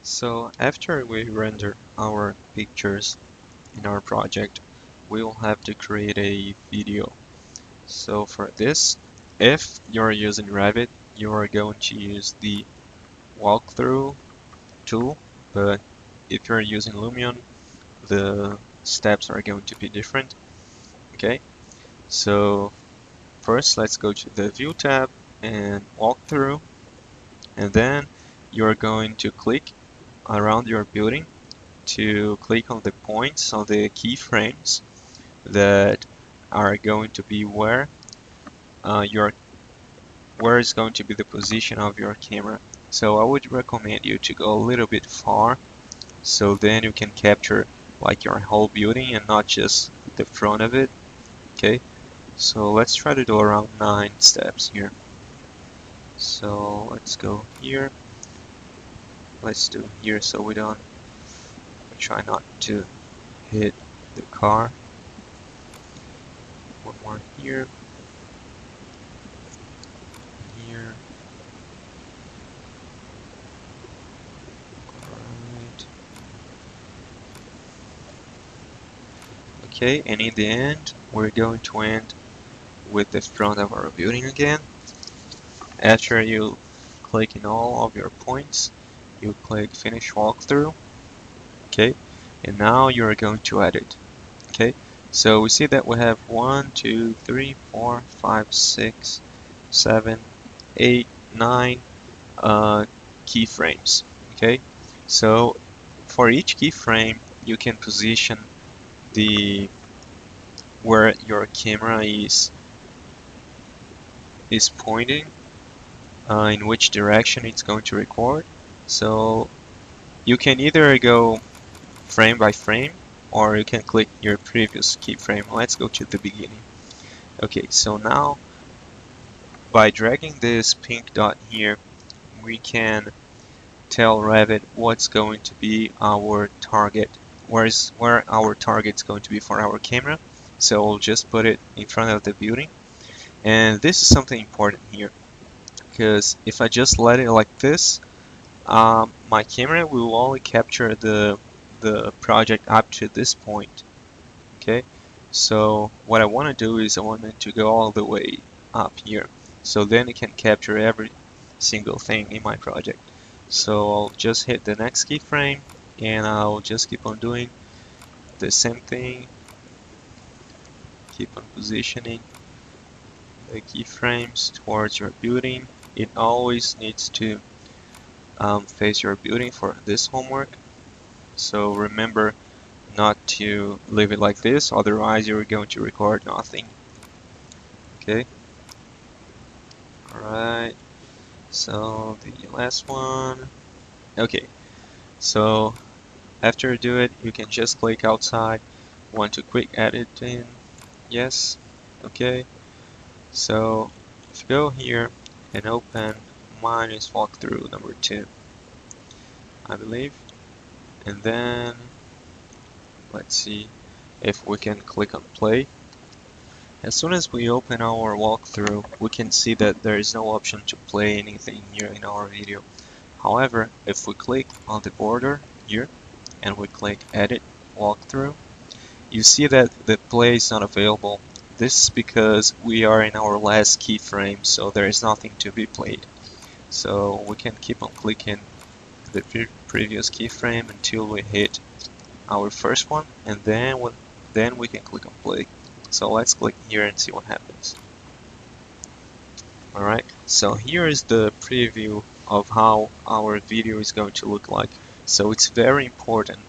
So after we render our pictures in our project, we will have to create a video. So for this, if you're using Revit, you are going to use the walkthrough tool, but if you're using Lumion, the steps are going to be different. Okay, so first let's go to the View tab and Walkthrough, and then you're going to click around your building to click on the points on the keyframes that are going to be where is going to be the position of your camera. So I would recommend you to go a little bit far, so then you can capture like your whole building and not just the front of it. Okay, so let's try to do around 9 steps here. So let's go here. Let's do here so we don't try not to hit the car. One more here. Here. Alright. Okay, and in the end, we're going to end with the front of our building again. After you click in all of your points, you click Finish Walkthrough. Okay, and now you're going to edit. Okay, so we see that we have 1, 2, 3, 4, 5, 6, 7, 8, 9 keyframes. Okay, so for each keyframe, you can position the where your camera is pointing, in which direction it's going to record. So you can either go frame by frame, or you can click your previous keyframe. Let's go to the beginning. Okay, so now by dragging this pink dot here, we can tell Revit what's going to be our target, where our target's going to be for our camera. So we'll just put it in front of the building. And this is something important here, because if I just let it like this, my camera will only capture the project up to this point. Okay, so what I want to do is I want it to go all the way up here, so then it can capture every single thing in my project. So I'll just hit the next keyframe, and I'll just keep on doing the same thing. Keep on positioning the keyframes towards your building. It always needs to face your building for this homework. So remember not to leave it like this, otherwise you're going to record nothing. Okay. Alright. So the last one. Okay. So after you do it, you can just click outside. Want to quick edit in? Yes. Okay. So if you go here and open minus walkthrough number 2, I believe, and then let's see if we can click on play. As soon as we open our walkthrough, we can see that there is no option to play anything here in our video. However, if we click on the border here and we click edit walkthrough, you see that the play is not available. This is because we are in our last keyframe, so there is nothing to be played. So we can keep on clicking the previous keyframe until we hit our first one, and then we can click on play. So let's click here and see what happens. Alright, so here is the preview of how our video is going to look like. So it's very important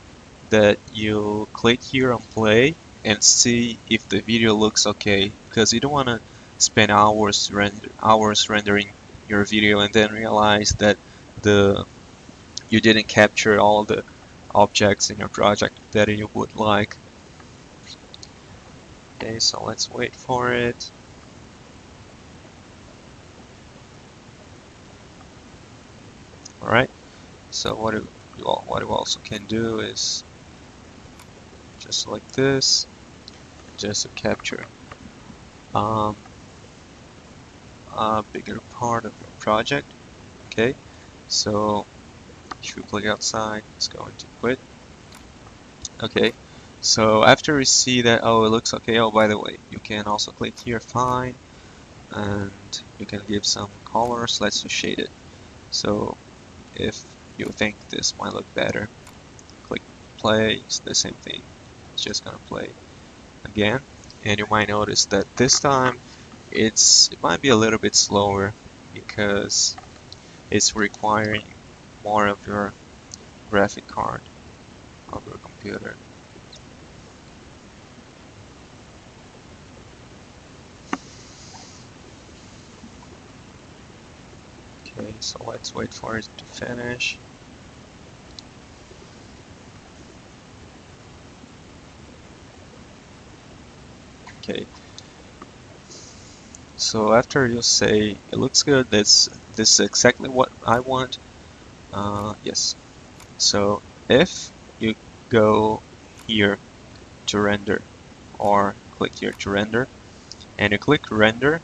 that you click here on play and see if the video looks okay, because you don't want to spend hours rendering your video and then realize that you didn't capture all the objects in your project that you would like. Okay, so let's wait for it. Alright, so what you also can do is just like this, just to capture a bigger part of your project. Okay, so If you click outside, it's going to quit. Okay, so after we see that, oh, it looks okay. Oh, by the way, you can also click here, fine, and you can give some colors. Let's shade it. So if you think this might look better, click play. It's the same thing. It's just gonna play again, and you might notice that this time it might be a little bit slower because it's requiring more of your graphic card of your computer. Okay, so let's wait for it to finish. Okay, so after you say it looks good, this is exactly what I want. Yes. So if you go here to render, or click here to render, and you click render,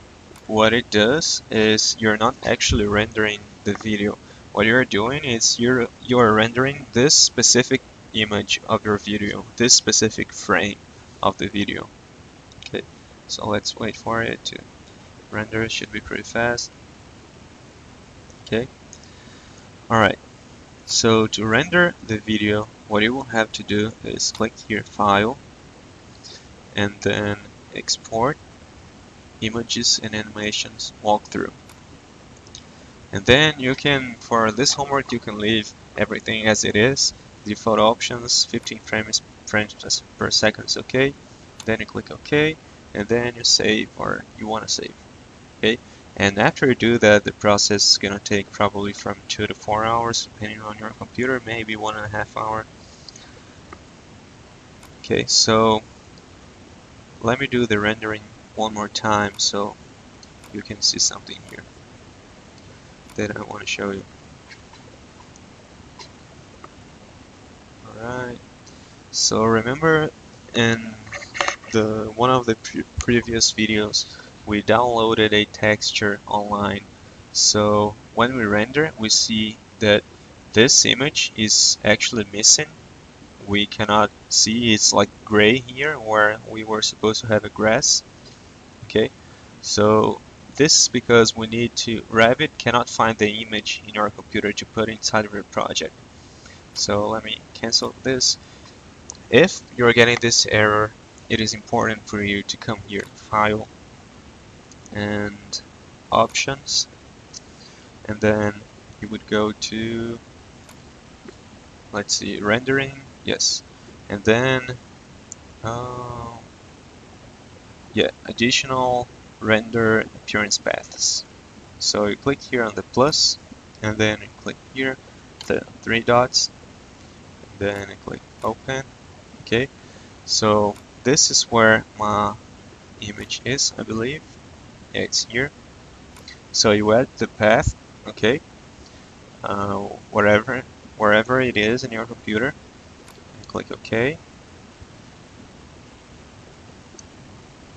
what it does is you're not actually rendering the video. What you're doing is you're rendering this specific image of your video, this specific frame of the video. Okay, so let's wait for it to render. It should be pretty fast. Okay, alright, so to render the video, what you will have to do is click here, File, and then Export Images and Animations Walkthrough. And then you can, for this homework, you can leave everything as it is. Default options, 15 frames per second is okay. Then you click OK, and then you save, or you want to save. Okay, and after you do that, the process is going to take probably from 2 to 4 hours, depending on your computer, maybe 1.5 hours. Okay, so let me do the rendering one more time so you can see something here that I want to show you. Alright, so remember in one of the previous videos we downloaded a texture online. So when we render, we see that this image is actually missing. We cannot see, it's like gray here where we were supposed to have a grass. Okay, so this is because we need to, Revit cannot find the image in your computer to put inside of your project. So let me cancel this. If you're getting this error, it is important for you to come here, File, and Options, and then you would go to, let's see, Rendering, yes, and then yeah, Additional Render Appearance Paths. So you click here on the plus, and then you click here the 3 dots, and then you click Open. Okay, so this is where my image is, I believe. Yeah, it's here. So you add the path, okay, wherever it is in your computer, and click OK.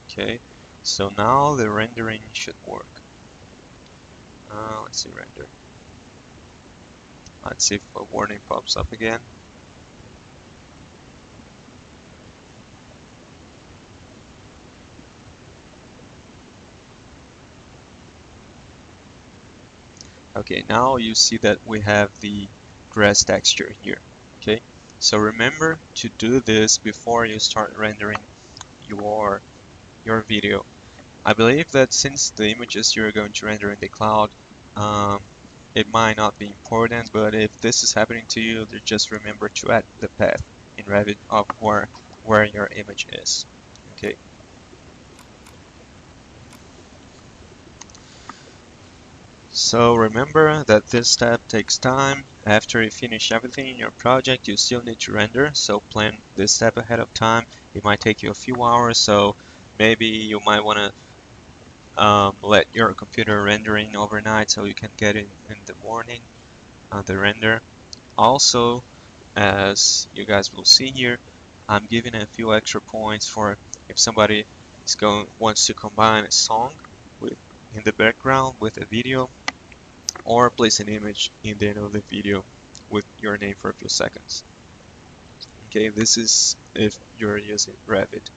Okay, so now the rendering should work. Let's see, render. Let's see if a warning pops up again. Okay, now you see that we have the grass texture here. Okay, so remember to do this before you start rendering your video. I believe that since the images you're going to render in the cloud, it might not be important, but if this is happening to you, then just remember to add the path in Revit of where your image is. Okay. So remember that this step takes time. After you finish everything in your project, you still need to render, so plan this step ahead of time. It might take you a few hours, so maybe you might want to let your computer rendering overnight so you can get it in the morning, the render. Also, as you guys will see here, I'm giving a few extra points for if somebody wants to combine a song in the background with a video, or place an image in the end of the video with your name for a few seconds. Okay, this is if you're using Revit.